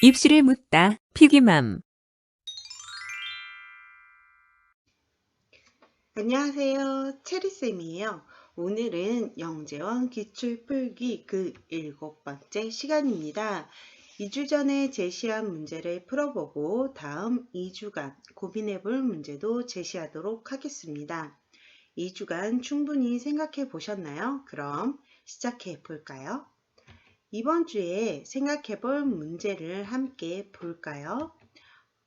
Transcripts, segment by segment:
입시를 묻다 피기맘. 안녕하세요. 체리쌤이에요. 오늘은 영재원 기출풀기 그 7번째 시간입니다. 2주 전에 제시한 문제를 풀어보고 다음 2주간 고민해볼 문제도 제시하도록 하겠습니다. 2주간 충분히 생각해 보셨나요? 그럼 시작해 볼까요? 이번 주에 생각해 볼 문제를 함께 볼까요?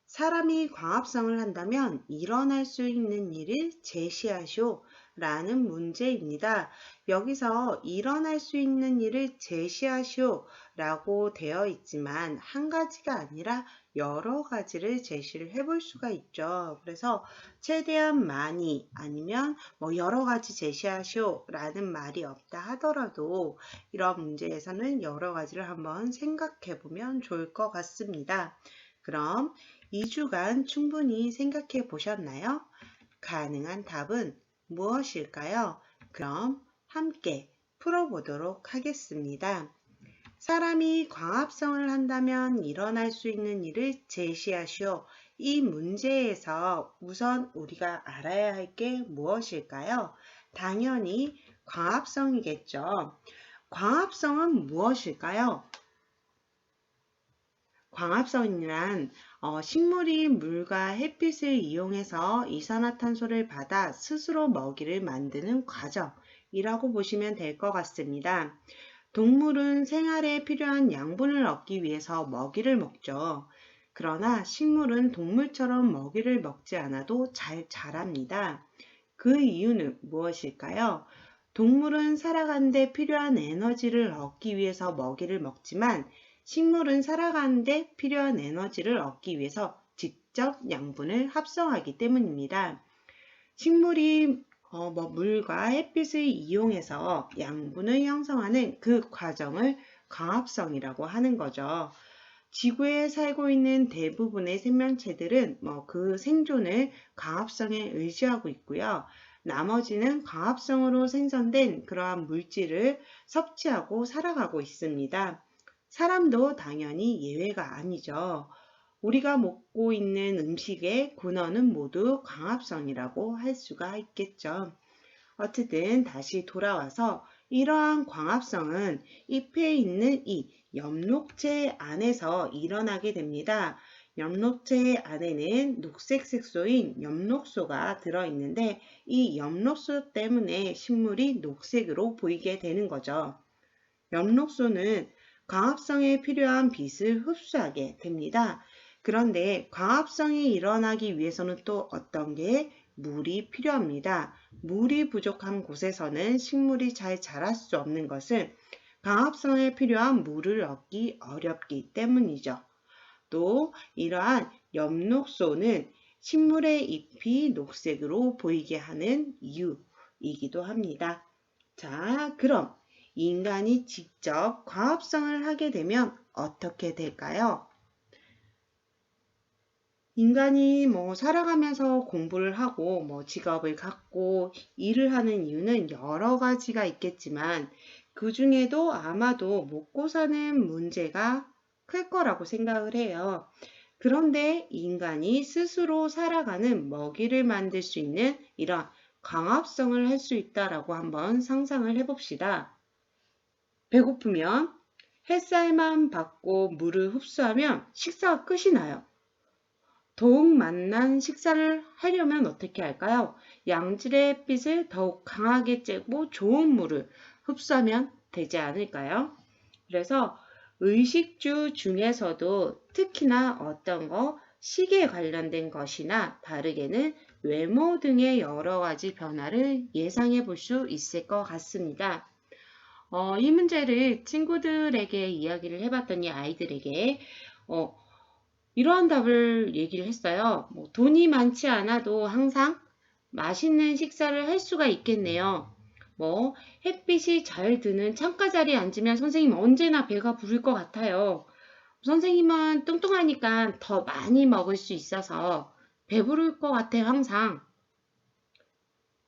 사람이 광합성을 한다면 일어날 수 있는 일을 제시하시오 라는 문제입니다. 여기서 일어날 수 있는 일을 제시하시오 라고 되어 있지만 한 가지가 아니라 여러 가지를 제시를 해볼 수가 있죠. 그래서 최대한 많이 아니면 여러 가지 제시하시오 라는 말이 없다 하더라도 이런 문제에서는 여러 가지를 한번 생각해 보면 좋을 것 같습니다. 그럼 2주간 충분히 생각해 보셨나요? 가능한 답은 무엇일까요? 그럼 함께 풀어보도록 하겠습니다. 사람이 광합성을 한다면 일어날 수 있는 일을 제시하시오. 이 문제에서 우선 우리가 알아야 할 게 무엇일까요? 당연히 광합성이겠죠. 광합성은 무엇일까요? 광합성이란 식물이 물과 햇빛을 이용해서 이산화탄소를 받아 스스로 먹이를 만드는 과정이라고 보시면 될 것 같습니다. 동물은 생활에 필요한 양분을 얻기 위해서 먹이를 먹죠. 그러나 식물은 동물처럼 먹이를 먹지 않아도 잘 자랍니다. 그 이유는 무엇일까요? 동물은 살아가는 데 필요한 에너지를 얻기 위해서 먹이를 먹지만 식물은 살아가는 데 필요한 에너지를 얻기 위해서 직접 양분을 합성하기 때문입니다. 식물이 물과 햇빛을 이용해서 양분을 형성하는 그 과정을 광합성이라고 하는 거죠. 지구에 살고 있는 대부분의 생명체들은 그 생존을 광합성에 의지하고 있고요. 나머지는 광합성으로 생성된 그러한 물질을 섭취하고 살아가고 있습니다. 사람도 당연히 예외가 아니죠. 우리가 먹고 있는 음식의 근원은 모두 광합성이라고 할 수가 있겠죠. 어쨌든 다시 돌아와서 이러한 광합성은 잎에 있는 이 엽록체 안에서 일어나게 됩니다. 엽록체 안에는 녹색 색소인 엽록소가 들어있는데 이 엽록소 때문에 식물이 녹색으로 보이게 되는 거죠. 엽록소는 광합성에 필요한 빛을 흡수하게 됩니다. 그런데 광합성이 일어나기 위해서는 또 어떤 게 물이 필요합니다. 물이 부족한 곳에서는 식물이 잘 자랄 수 없는 것은 광합성에 필요한 물을 얻기 어렵기 때문이죠. 또 이러한 엽록소는 식물의 잎이 녹색으로 보이게 하는 이유이기도 합니다. 자, 그럼 인간이 직접 광합성을 하게 되면 어떻게 될까요? 인간이 살아가면서 공부를 하고 직업을 갖고 일을 하는 이유는 여러 가지가 있겠지만 그 중에도 아마도 먹고 사는 문제가 클 거라고 생각을 해요. 그런데 인간이 스스로 살아가는 먹이를 만들 수 있는 이런 광합성을 할 수 있다라고 한번 상상을 해봅시다. 배고프면 햇살만 받고 물을 흡수하면 식사가 끝이 나요. 더욱 맛난 식사를 하려면 어떻게 할까요? 양질의 햇빛을 더욱 강하게 쬐고 좋은 물을 흡수하면 되지 않을까요? 그래서 의식주 중에서도 특히나 어떤 식에 관련된 것이나 다르게는 외모 등의 여러 가지 변화를 예상해 볼 수 있을 것 같습니다. 이 문제를 친구들에게 이야기를 해봤더니 아이들에게 이러한 답을 얘기를 했어요. 돈이 많지 않아도 항상 맛있는 식사를 할 수가 있겠네요. 햇빛이 잘 드는 창가 자리에 앉으면 선생님 언제나 배가 부를 것 같아요. 선생님은 뚱뚱하니까 더 많이 먹을 수 있어서 배부를 것 같아요, 항상.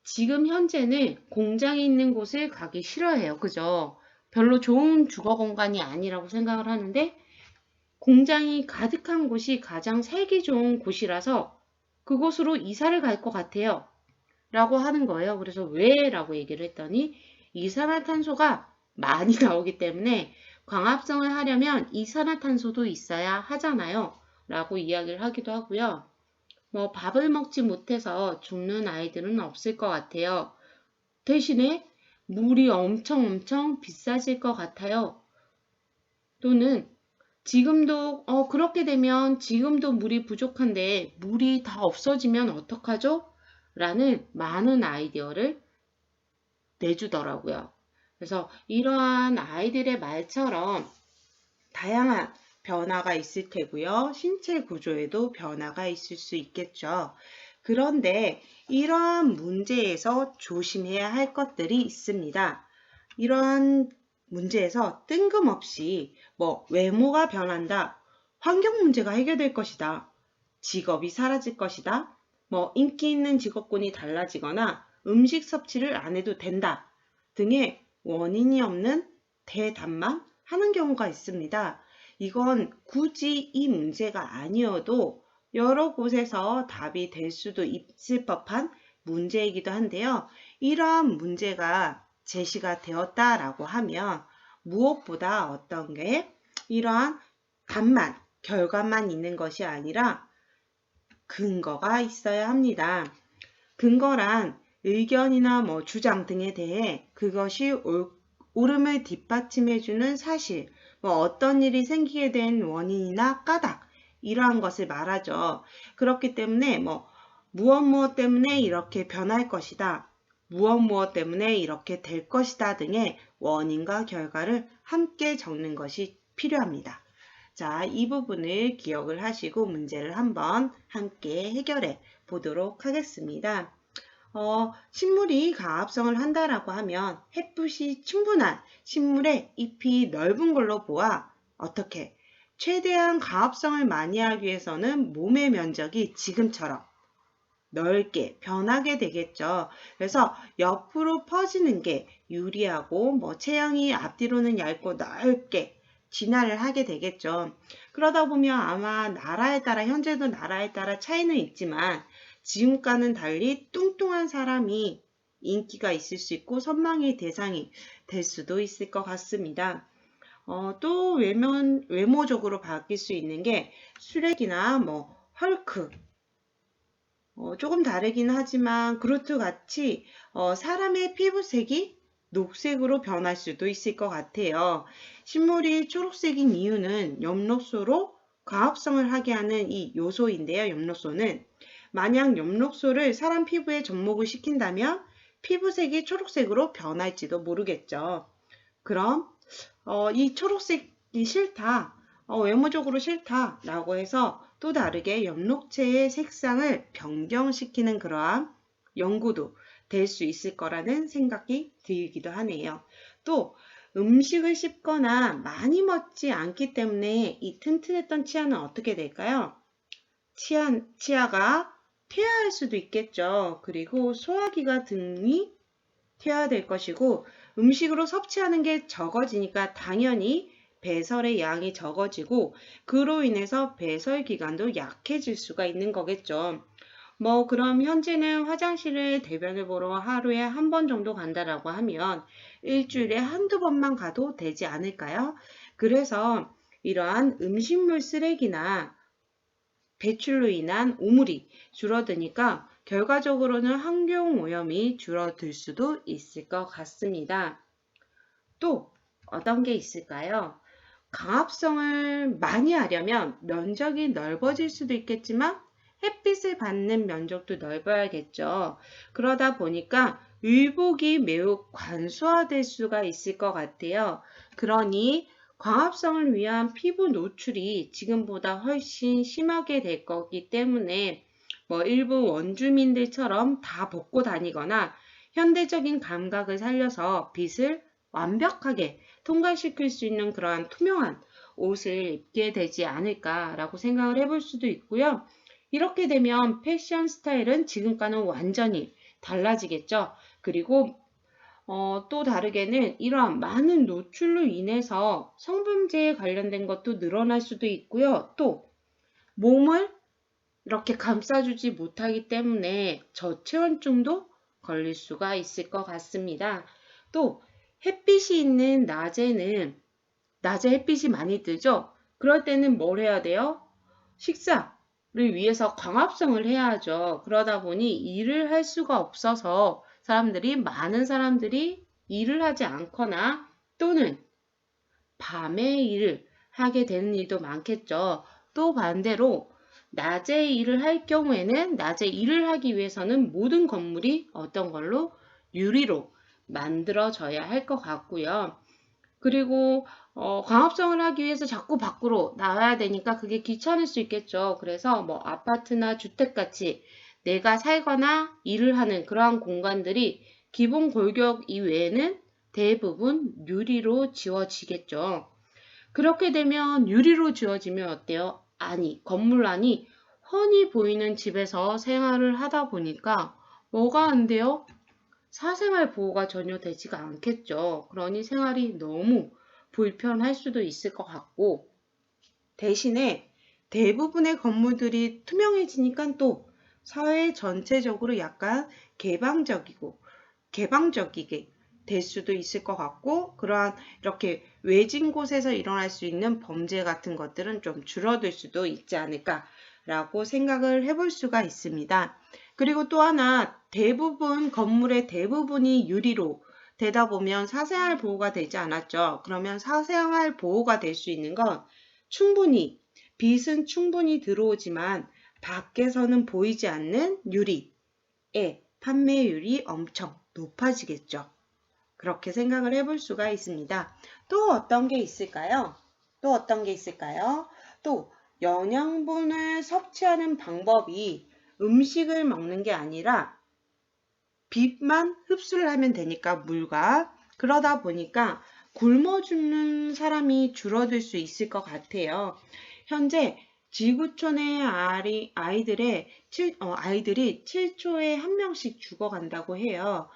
지금 현재는 공장이 있는 곳을 가기 싫어해요. 그죠? 별로 좋은 주거 공간이 아니라고 생각을 하는데 공장이 가득한 곳이 가장 살기 좋은 곳이라서 그곳으로 이사를 갈 것 같아요. 라고 하는 거예요. 그래서 왜? 라고 얘기를 했더니 이산화탄소가 많이 나오기 때문에 광합성을 하려면 이산화탄소도 있어야 하잖아요. 라고 이야기를 하기도 하고요. 뭐 밥을 먹지 못해서 죽는 아이들은 없을 것 같아요. 대신에 물이 엄청 비싸질 것 같아요. 또는 지금도 그렇게 되면 지금도 물이 부족한데 물이 다 없어지면 어떡하죠? 라는 많은 아이디어를 내주더라고요. 그래서 이러한 아이들의 말처럼 다양한 변화가 있을 테고요. 신체 구조에도 변화가 있을 수 있겠죠. 그런데 이러한 문제에서 조심해야 할 것들이 있습니다. 이러한 문제에서 뜬금없이 외모가 변한다, 환경 문제가 해결될 것이다, 직업이 사라질 것이다, 인기 있는 직업군이 달라지거나 음식 섭취를 안 해도 된다 등의 원인이 없는 대답만 하는 경우가 있습니다. 이건 굳이 이 문제가 아니어도 여러 곳에서 답이 될 수도 있을 법한 문제이기도 한데요. 이러한 문제가 제시가 되었다라고 하면 무엇보다 어떤 게 이러한 답만, 결과만 있는 것이 아니라 근거가 있어야 합니다. 근거란 의견이나 주장 등에 대해 그것이 옳음을 뒷받침해주는 사실, 어떤 일이 생기게 된 원인이나 까닭, 이러한 것을 말하죠. 그렇기 때문에 무엇 때문에 이렇게 변할 것이다, 무엇 때문에 이렇게 될 것이다 등의 원인과 결과를 함께 적는 것이 필요합니다. 자, 이 부분을 기억을 하시고 문제를 한번 함께 해결해 보도록 하겠습니다. 식물이 가합성을 한다라고 하면 햇빛이 충분한 식물의 잎이 넓은 걸로 보아 어떻게 최대한 가합성을 많이 하기 위해서는 몸의 면적이 지금처럼 넓게 변하게 되겠죠. 그래서 옆으로 퍼지는 게 유리하고 체형이 앞뒤로는 얇고 넓게 진화를 하게 되겠죠. 그러다 보면 아마 나라에 따라 현재도 나라에 따라 차이는 있지만 지금과는 달리 뚱뚱한 사람이 인기가 있을 수 있고 선망의 대상이 될 수도 있을 것 같습니다. 또 외모적으로 바뀔 수 있는 게 수렉이나 헐크, 조금 다르긴 하지만 그루트 같이 사람의 피부색이 녹색으로 변할 수도 있을 것 같아요. 식물이 초록색인 이유는 엽록소로 과합성을 하게 하는 이 요소인데요. 엽록소는 만약 엽록소를 사람 피부에 접목을 시킨다면 피부색이 초록색으로 변할지도 모르겠죠. 그럼 이 초록색이 싫다, 외모적으로 싫다라고 해서 또 다르게 엽록체의 색상을 변경시키는 그러한 연구도 될 수 있을 거라는 생각이 들기도 하네요. 또 음식을 씹거나 많이 먹지 않기 때문에 이 튼튼했던 치아는 어떻게 될까요? 치아가 퇴화할 수도 있겠죠. 그리고 소화기가 등이 퇴화될 것이고 음식으로 섭취하는 게 적어지니까 당연히 배설의 양이 적어지고 그로 인해서 배설 기관도 약해질 수가 있는 거겠죠. 그럼 현재는 화장실을 대변을 보러 하루에 한 번 정도 간다라고 하면 일주일에 한두 번만 가도 되지 않을까요? 그래서 이러한 음식물 쓰레기나 배출로 인한 오물이 줄어드니까 결과적으로는 환경오염이 줄어들 수도 있을 것 같습니다. 또 어떤 게 있을까요? 강합성을 많이 하려면 면적이 넓어질 수도 있겠지만 햇빛을 받는 면적도 넓어야겠죠. 그러다 보니까 의복이 매우 관수화될 수가 있을 것 같아요. 그러니 광합성을 위한 피부 노출이 지금보다 훨씬 심하게 될 거기 때문에 일부 원주민들처럼 다 벗고 다니거나 현대적인 감각을 살려서 빛을 완벽하게 통과시킬 수 있는 그러한 투명한 옷을 입게 되지 않을까라고 생각을 해볼 수도 있고요. 이렇게 되면 패션 스타일은 지금과는 완전히 달라지겠죠. 그리고 또 다르게는 이러한 많은 노출로 인해서 성범죄에 관련된 것도 늘어날 수도 있고요. 또 몸을 이렇게 감싸주지 못하기 때문에 저체온증도 걸릴 수가 있을 것 같습니다. 또 햇빛이 있는 낮에 햇빛이 많이 뜨죠? 그럴 때는 뭘 해야 돼요? 식사를 위해서 광합성을 해야죠. 그러다 보니 일을 할 수가 없어서 많은 사람들이 일을 하지 않거나 또는 밤에 일을 하게 되는 일도 많겠죠. 또 반대로 낮에 일을 할 경우에는 낮에 일을 하기 위해서는 모든 건물이 어떤 걸로? 유리로 만들어져야 할 것 같고요. 그리고 광합성을 하기 위해서 자꾸 밖으로 나와야 되니까 그게 귀찮을 수 있겠죠. 그래서 뭐 아파트나 주택같이 내가 살거나 일을 하는 그러한 공간들이 기본 골격 이외에는 대부분 유리로 지워지겠죠. 그렇게 되면 유리로 지어지면 어때요? 건물 안이 훤히 보이는 집에서 생활을 하다 보니까 뭐가 안 돼요? 사생활 보호가 전혀 되지가 않겠죠. 그러니 생활이 너무 불편할 수도 있을 것 같고, 대신에 대부분의 건물들이 투명해지니까 또 사회 전체적으로 약간 개방적이게 될 수도 있을 것 같고, 그러한 이렇게 외진 곳에서 일어날 수 있는 범죄 같은 것들은 좀 줄어들 수도 있지 않을까라고 생각을 해볼 수가 있습니다. 그리고 또 하나, 건물의 대부분이 유리로 되다 보면 사생활 보호가 되지 않았죠. 그러면 사생활 보호가 될 수 있는 건 빛은 충분히 들어오지만 밖에서는 보이지 않는 유리의 판매율이 엄청 높아지겠죠. 그렇게 생각을 해볼 수가 있습니다. 또 어떤 게 있을까요? 또 영양분을 섭취하는 방법이 음식을 먹는 게 아니라 빛만 흡수를 하면 되니까 물과 그러다 보니까 굶어 죽는 사람이 줄어들 수 있을 것 같아요. 현재 지구촌의 아이들이 7초에 한 명씩 죽어간다고 해요.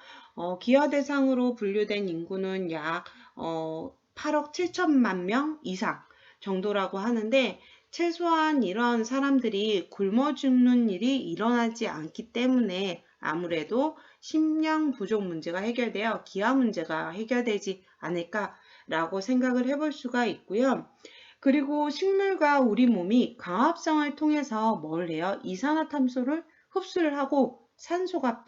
기아 대상으로 분류된 인구는 약 8억 7천만 명 이상 정도라고 하는데 최소한 이런 사람들이 굶어 죽는 일이 일어나지 않기 때문에 아무래도 식량 부족 문제가 해결되어 기아 문제가 해결되지 않을까라고 생각을 해볼 수가 있고요. 그리고 식물과 우리 몸이 광합성을 통해서 뭘 해요? 이산화탄소를 흡수를 하고 산소가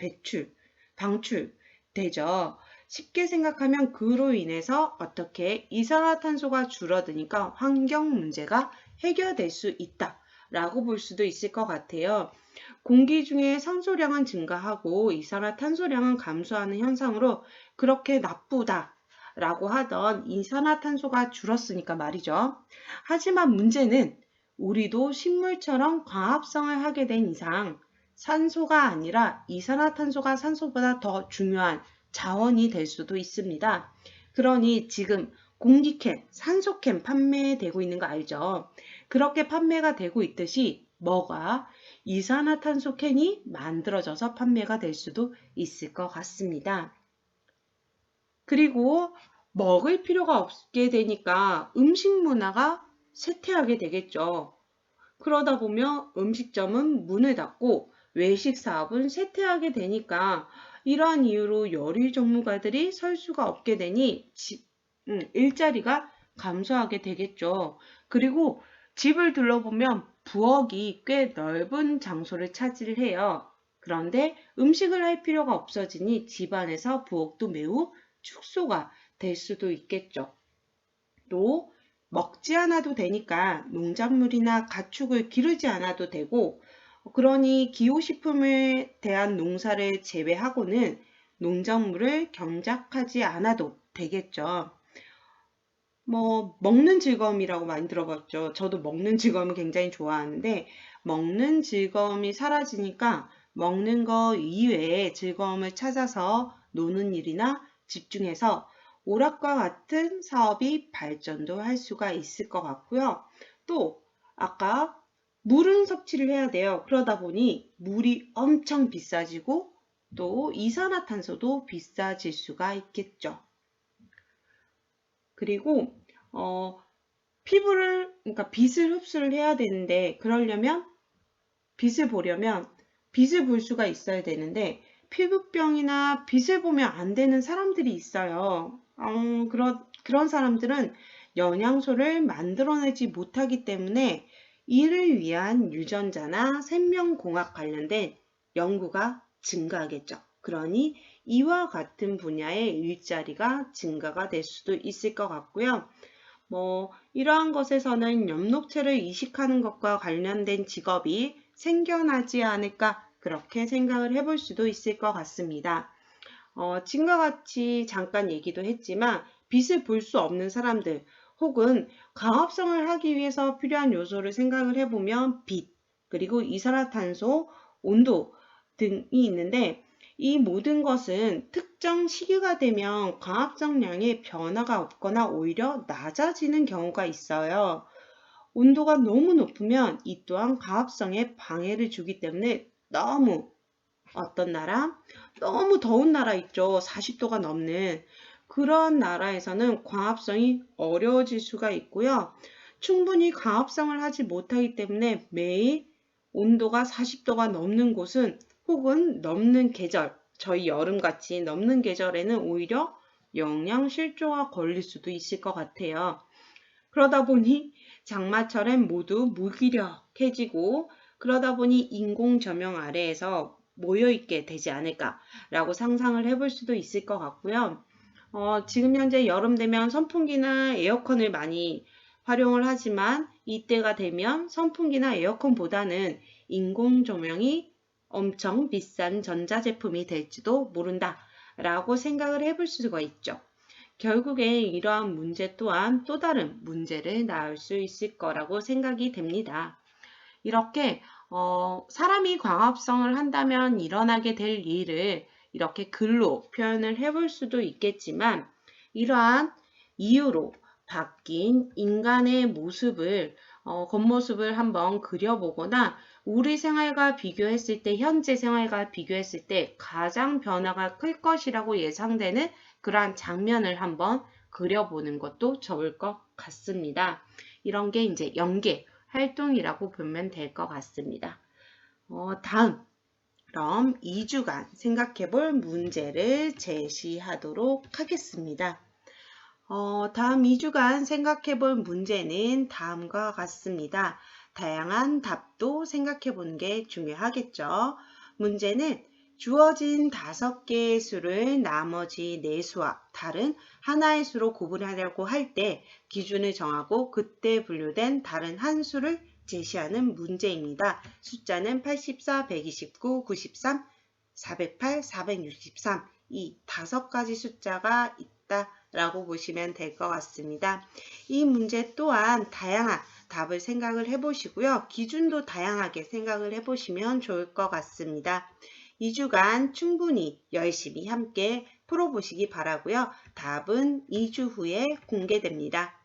방출되죠. 쉽게 생각하면 그로 인해서 어떻게 이산화탄소가 줄어드니까 환경 문제가 해결될 수 있다라고 볼 수도 있을 것 같아요. 공기 중에 산소량은 증가하고 이산화탄소량은 감소하는 현상으로 그렇게 나쁘다라고 하던 이산화탄소가 줄었으니까 말이죠. 하지만 문제는 우리도 식물처럼 광합성을 하게 된 이상 산소가 아니라 이산화탄소가 산소보다 더 중요한 자원이 될 수도 있습니다. 그러니 지금 공기캔, 산소캔 판매되고 있는 거 알죠? 그렇게 판매가 되고 있듯이 이산화탄소 캔이 만들어져서 판매가 될 수도 있을 것 같습니다. 그리고 먹을 필요가 없게 되니까 음식 문화가 쇠퇴하게 되겠죠. 그러다 보면 음식점은 문을 닫고 외식 사업은 쇠퇴하게 되니까 이러한 이유로 요리 전문가들이 설 수가 없게 되니 일자리가 감소하게 되겠죠. 그리고 집을 둘러보면 부엌이 꽤 넓은 장소를 차지해요. 그런데 음식을 할 필요가 없어지니 집안에서 부엌도 매우 축소가 될 수도 있겠죠. 또 먹지 않아도 되니까 농작물이나 가축을 기르지 않아도 되고 그러니 기호식품에 대한 농사를 재배하고는 농작물을 경작하지 않아도 되겠죠. 먹는 즐거움이라고 많이 들어봤죠. 저도 먹는 즐거움을 굉장히 좋아하는데 먹는 즐거움이 사라지니까 먹는 거 이외에 즐거움을 찾아서 노는 일이나 집중해서 오락과 같은 사업이 발전도 할 수가 있을 것 같고요. 또 아까 물은 섭취를 해야 돼요. 그러다 보니 물이 엄청 비싸지고 또 이산화탄소도 비싸질 수가 있겠죠. 그리고 피부를 그러니까 빛을 흡수를 해야 되는데 그러려면 빛을 보려면 빛을 볼 수가 있어야 되는데 피부병이나 빛을 보면 안 되는 사람들이 있어요. 그런 사람들은 영양소를 만들어내지 못하기 때문에 이를 위한 유전자나 생명공학 관련된 연구가 증가하겠죠. 그러니 이와 같은 분야의 일자리가 증가가 될 수도 있을 것 같고요. 이러한 것에서는 엽록체를 이식하는 것과 관련된 직업이 생겨나지 않을까 그렇게 생각을 해볼 수도 있을 것 같습니다. 지금과 같이 잠깐 얘기도 했지만 빛을 볼 수 없는 사람들 혹은 광합성을 하기 위해서 필요한 요소를 생각을 해보면 빛, 그리고 이산화탄소, 온도 등이 있는데 이 모든 것은 특정 시기가 되면 광합성량의 변화가 없거나 오히려 낮아지는 경우가 있어요. 온도가 너무 높으면 이 또한 광합성에 방해를 주기 때문에 어떤 나라? 너무 더운 나라 있죠. 40도가 넘는 그런 나라에서는 광합성이 어려워질 수가 있고요. 충분히 광합성을 하지 못하기 때문에 매일 온도가 40도가 넘는 곳은 혹은 넘는 계절, 저희 여름같이 넘는 계절에는 오히려 영양실조가 걸릴 수도 있을 것 같아요. 그러다 보니 장마철엔 모두 무기력해지고 그러다 보니 인공 조명 아래에서 모여있게 되지 않을까라고 상상을 해볼 수도 있을 것 같고요. 지금 현재 여름 되면 선풍기나 에어컨을 많이 활용을 하지만 이때가 되면 선풍기나 에어컨보다는 인공 조명이 엄청 비싼 전자제품이 될지도 모른다 라고 생각을 해볼 수가 있죠. 결국에 이러한 문제 또한 또 다른 문제를 낳을 수 있을 거라고 생각이 됩니다. 이렇게 사람이 광합성을 한다면 일어나게 될 일을 이렇게 글로 표현을 해볼 수도 있겠지만 이러한 이유로 바뀐 인간의 모습을 겉모습을 한번 그려보거나 우리 생활과 비교했을 때 현재 생활과 비교했을 때 가장 변화가 클 것이라고 예상되는 그러한 장면을 한번 그려보는 것도 좋을 것 같습니다. 이런 게 이제 연계 활동이라고 보면 될 것 같습니다. 다음, 그럼 2주간 생각해 볼 문제를 제시하도록 하겠습니다. 다음 2주간 생각해 볼 문제는 다음과 같습니다. 다양한 답도 생각해 보는 게 중요하겠죠. 문제는 주어진 5개의 수를 나머지 4수와 다른 하나의 수로 구분하려고 할 때 기준을 정하고 그때 분류된 다른 한 수를 제시하는 문제입니다. 숫자는 84, 129, 93, 408, 463 이 5가지 숫자가 있다 라고 보시면 될 것 같습니다. 이 문제 또한 다양한 답을 생각을 해보시고요. 기준도 다양하게 생각을 해보시면 좋을 것 같습니다. 2주간 충분히 열심히 함께 풀어보시기 바라고요. 답은 2주 후에 공개됩니다.